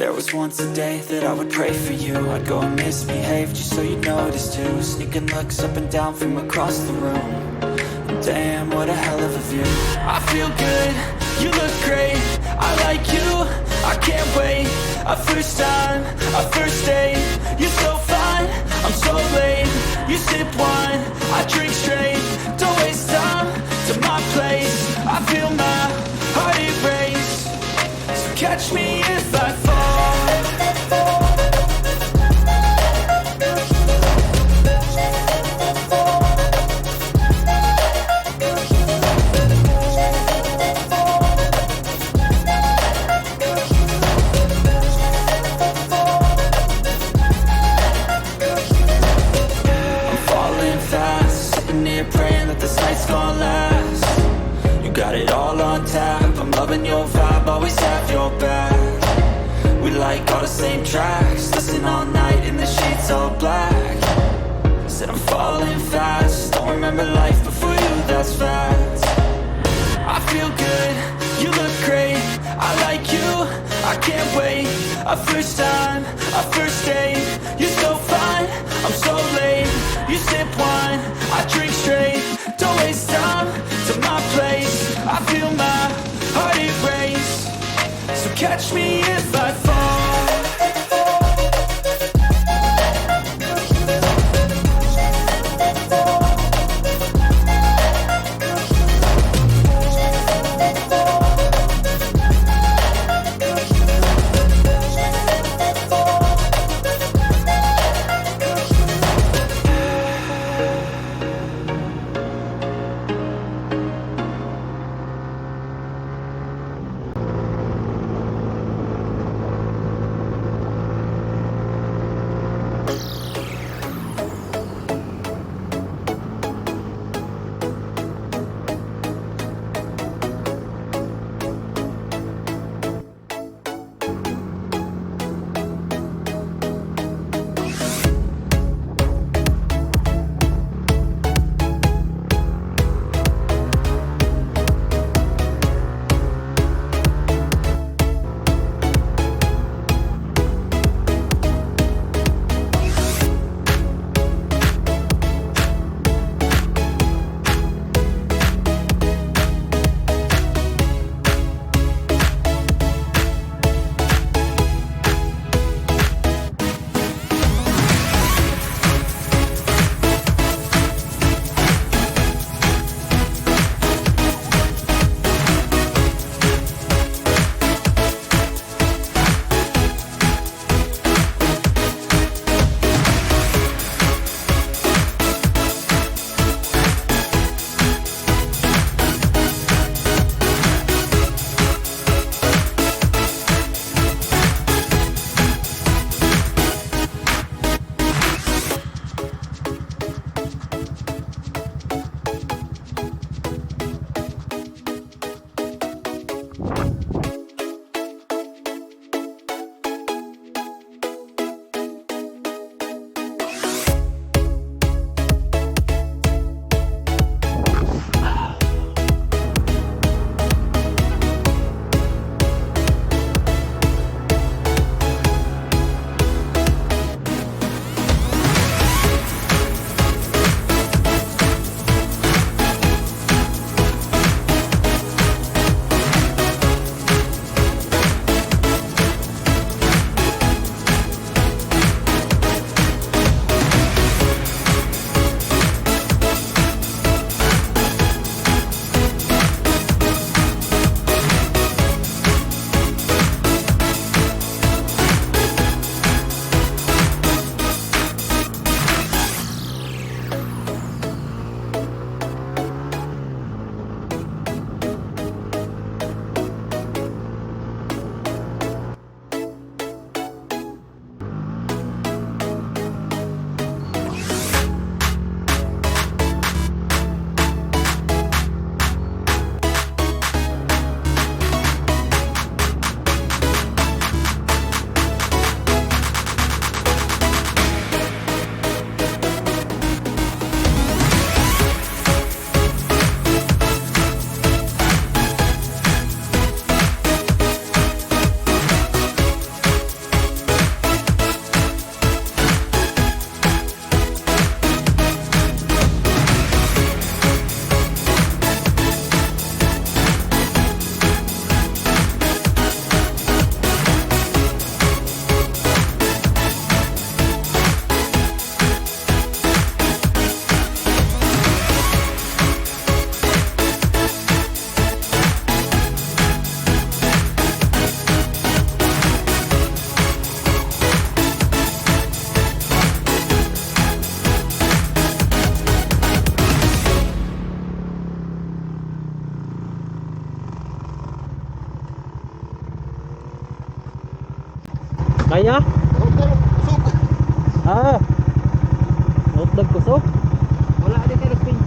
There was once a day that I would pray for you. I'd go and misbehave just so you'd notice too. Sneaking looks up and down from across the room. Damn, what a hell of a view. I feel good, you look great, I like you, I can't wait. A first time, a first date, you're so fine, I'm so late. You sip wine, I drink straight, don't waste time to my place. I feel my heart erase, so catch me if I fall. Praying that this night's gonna last. You got it all on tap, I'm loving your vibe, always have your back. We like all the same tracks, listen all night in the sheets all black. Said I'm falling fast, don't remember life before you, that's fact. I feel good, you look great, I like you, I can't wait. A first time, a first date, you're so fine, I'm so late. You sip wine, I drink straight, don't waste time to my place. I feel my heart erase, so catch me if I fall. Kaya? Kusog. Ah. Hotdog kusog. Wala din ka nagpinyo.